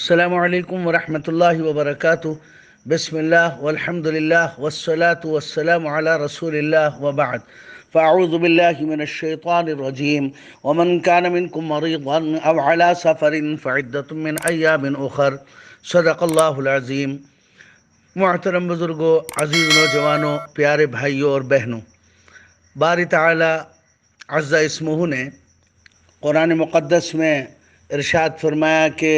السلام علیکم ورحمۃ اللہ وبرکاتہ۔ بسم اللہ والحمد للہ والصلاة والسلام علی رسول اللہ وبعد، فاعوذ باللہ من الشیطان الرجیم ومن کان منکم مریضا او علی سفر فعدۃ من ایام اخر، صدق اللہ العظیم۔ محترم بزرگوں، عزیز نوجوانوں، پیارے بھائیوں اور بہنوں، باری تعالی عز اسمہ نے قرآن مقدس میں ارشاد فرمایا کہ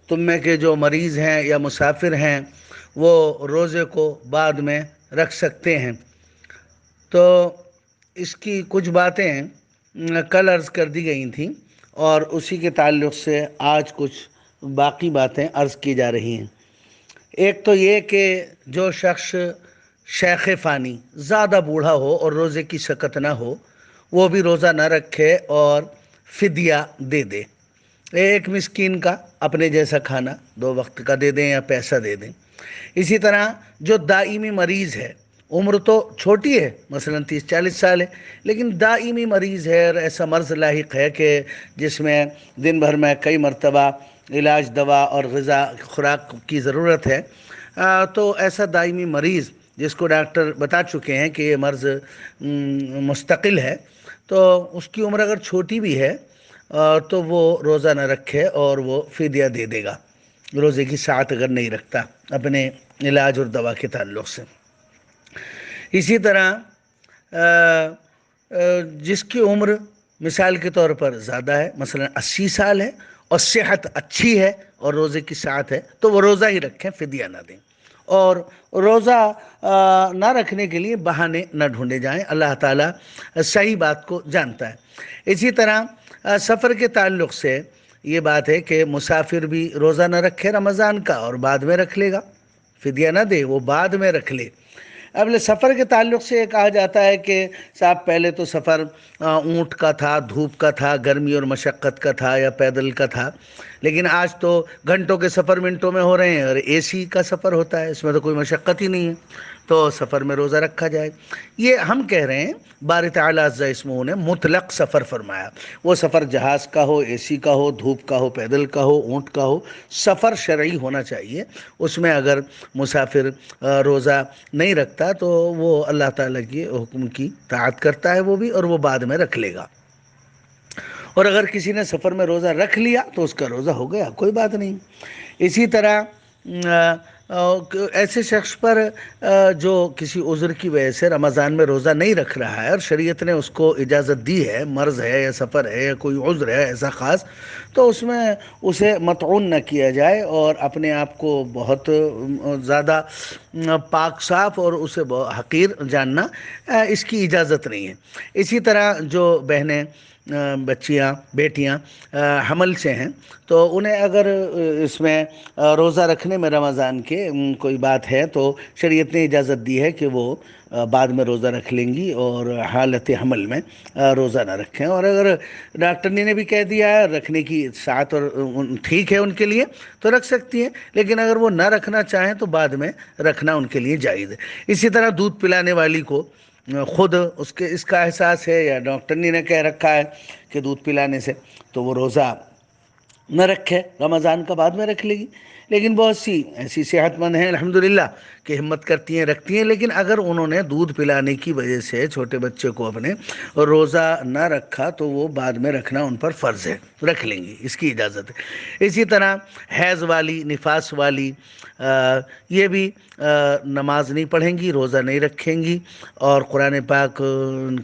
تم میں کے جو مریض ہیں یا مسافر ہیں وہ روزے کو بعد میں رکھ سکتے ہیں۔ تو اس کی کچھ باتیں کل عرض کر دی گئی تھیں اور اسی کے تعلق سے آج کچھ باقی باتیں عرض کی جا رہی ہیں۔ ایک تو یہ کہ جو شخص شیخ فانی زیادہ بوڑھا ہو اور روزے کی شکت نہ ہو، وہ بھی روزہ نہ رکھے اور فدیہ دے دے۔ ایک مسکین کا اپنے جیسا کھانا 2 وقت کا دے دیں یا پیسہ دے دیں۔ اسی طرح جو دائمی مریض ہے، عمر تو چھوٹی ہے، مثلا 30-40 سال ہے، لیکن دائمی مریض ہے اور ایسا مرض لاحق ہے کہ جس میں دن بھر میں کئی مرتبہ علاج، دوا اور غذا خوراک کی ضرورت ہے، تو ایسا دائمی مریض جس کو ڈاکٹر بتا چکے ہیں کہ یہ مرض مستقل ہے، تو اس کی عمر اگر چھوٹی بھی ہے تو وہ روزہ نہ رکھے اور وہ فدیہ دے دے گا، روزے کی ساعت اگر نہیں رکھتا اپنے علاج اور دوا کے تعلق سے۔ اسی طرح جس کی عمر مثال کے طور پر زیادہ ہے، مثلا 80 سال ہے اور صحت اچھی ہے اور روزے کی ساعت ہے، تو وہ روزہ ہی رکھیں، فدیہ نہ دیں۔ اور روزہ نہ رکھنے کے لیے بہانے نہ ڈھونڈے جائیں، اللہ تعالیٰ صحیح بات کو جانتا ہے۔ اسی طرح سفر کے تعلق سے یہ بات ہے کہ مسافر بھی روزہ نہ رکھے رمضان کا اور بعد میں رکھ لے گا، فدیہ نہ دے، وہ بعد میں رکھ لے۔ اب سفر کے تعلق سے یہ کہا جاتا ہے کہ صاحب پہلے تو سفر اونٹ کا تھا، دھوپ کا تھا، گرمی اور مشقت کا تھا یا پیدل کا تھا، لیکن آج تو گھنٹوں کے سفر منٹوں میں ہو رہے ہیں اور اے سی کا سفر ہوتا ہے، اس میں تو کوئی مشقت ہی نہیں ہے، تو سفر میں روزہ رکھا جائے۔ یہ ہم کہہ رہے ہیں باری تعالیٰ عز اسمہ نے مطلق سفر فرمایا، وہ سفر جہاز کا ہو، اے سی کا ہو، دھوپ کا ہو، پیدل کا ہو، اونٹ کا ہو، سفر شرعی ہونا چاہیے۔ اس میں اگر مسافر روزہ نہیں رکھتا تو وہ اللہ تعالیٰ کے حکم کی اطاعت کرتا ہے وہ بھی، اور وہ بعد میں رکھ لے گا۔ اور اگر کسی نے سفر میں روزہ رکھ لیا تو اس کا روزہ ہو گیا، کوئی بات نہیں۔ اسی طرح ایسے شخص پر جو کسی عذر کی وجہ سے رمضان میں روزہ نہیں رکھ رہا ہے اور شریعت نے اس کو اجازت دی ہے، مرض ہے یا سفر ہے یا کوئی عذر ہے ایسا خاص، تو اس میں اسے مطعون نہ کیا جائے اور اپنے آپ کو بہت زیادہ پاک صاف اور اسے حقیر جاننا، اس کی اجازت نہیں ہے۔ اسی طرح جو بہنیں، بچیاں، بیٹیاں حمل سے ہیں تو انہیں اگر اس میں روزہ رکھنے میں رمضان کے کوئی بات ہے تو شریعت نے اجازت دی ہے کہ وہ بعد میں روزہ رکھ لیں گی اور حالت حمل میں روزہ نہ رکھیں۔ اور اگر ڈاکٹر نے بھی کہہ دیا ہے رکھنے کی ساعت اور ٹھیک ہے ان کے لیے تو رکھ سکتی ہیں، لیکن اگر وہ نہ رکھنا چاہیں تو بعد میں رکھنا ان کے لیے جائز ہے۔ اسی طرح دودھ پلانے والی کو خود اس کا احساس ہے یا ڈاکٹر نے کہہ رکھا ہے کہ دودھ پلانے سے تو وہ روزہ نہ رکھے، رمضان کا بعد میں رکھ لے گی۔ لیکن بہت سی ایسی صحت مند ہیں الحمدللہ کہ ہمت کرتی ہیں، رکھتی ہیں، لیکن اگر انہوں نے دودھ پلانے کی وجہ سے چھوٹے بچے کو اپنے روزہ نہ رکھا تو وہ بعد میں رکھنا ان پر فرض ہے، رکھ لیں گی، اس کی اجازت ہے۔ اسی طرح حیض والی، نفاس والی، یہ بھی نماز نہیں پڑھیں گی، روزہ نہیں رکھیں گی اور قرآن پاک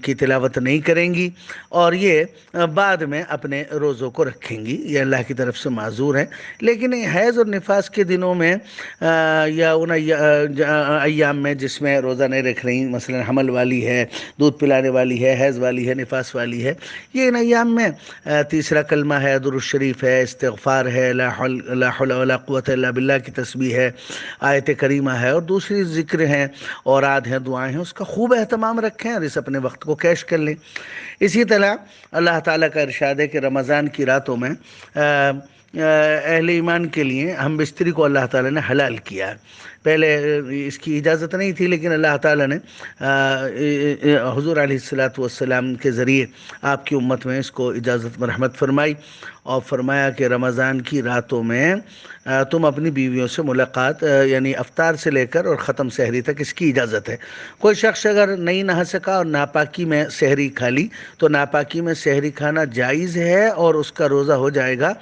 کی تلاوت نہیں کریں گی، اور یہ بعد میں اپنے روزوں کو رکھیں گی، یہ اللہ کی طرف سے معذور ہیں۔ لیکن حیض اور نفاس کے دنوں میں یا ان ایام میں جس میں روزہ نہیں رکھ رہی، مثلا حمل والی ہے، دودھ پلانے والی ہے، حیض والی ہے، نفاس والی ہے، یہ ان ایام میں تیسرا کلمہ ہے، درود شریف ہے، استغفار ہے، لا حول ولا قوت الا باللہ کی تسبیح ہے، آیت کریمہ ہے اور دوسری ذکر ہیں، اوراد ہیں، دعائیں ہیں، اس کا خوب اہتمام رکھیں اور اس اپنے وقت کو کیش کر لیں۔ اسی طرح اللہ تعالیٰ کا ارشاد ہے کہ رمضان کی راتوں میں اہل ایمان کے لیے ہم بستری کو اللہ تعالیٰ نے حلال کیا ہے۔ پہلے اس کی اجازت نہیں تھی، لیکن اللہ تعالیٰ نے حضور علیہ الصلوۃ والسلام کے ذریعے آپ کی امت میں اس کو اجازت مرحمت فرمائی، اور فرمایا کہ رمضان کی راتوں میں تم اپنی بیویوں سے ملاقات یعنی افطار سے لے کر اور ختم سحری تک اس کی اجازت ہے۔ کوئی شخص اگر نہیں نہا سکا اور ناپاکی میں سحری کھا لی تو ناپاکی میں سحری کھانا جائز ہے اور اس کا روزہ ہو جائے گا،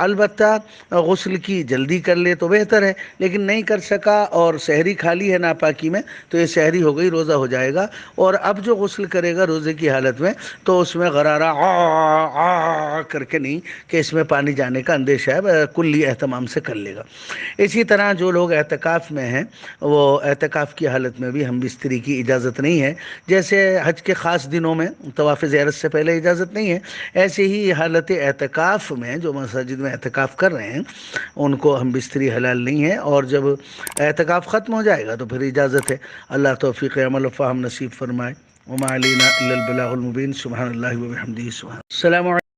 البتہ غسل کی جلدی کر لے تو بہتر ہے، لیکن نہیں کر سکا اور سحری کھا لی ہے ناپاکی میں تو یہ سحری ہو گئی، روزہ ہو جائے گا۔ اور اب جو غسل کرے گا روزے کی حالت میں تو اس میں غرارہ کر کے نہیں کہ اس میں پانی جانے کا اندیشہ ہے، کلی اہتمام سے کر لے گا۔ اسی طرح جو لوگ اعتکاف میں ہیں وہ اعتکاف کی حالت میں بھی ہم بستری کی اجازت نہیں ہے، جیسے حج کے خاص دنوں میں طواف زیارت سے پہلے اجازت نہیں ہے، ایسے ہی حالت اعتکاف میں جو مساجد میں اعتکاف کر رہے ہیں ان کو ہم بستری حلال نہیں ہے، اور جب اعتکاف ختم ہو جائے گا تو پھر اجازت ہے۔ اللہ توفیق عمل و فہم نصیب فرمائے۔ وما علینا الا البلاغ المبین۔ سبحان اللہ و بحمدہ۔ السلام علیکم۔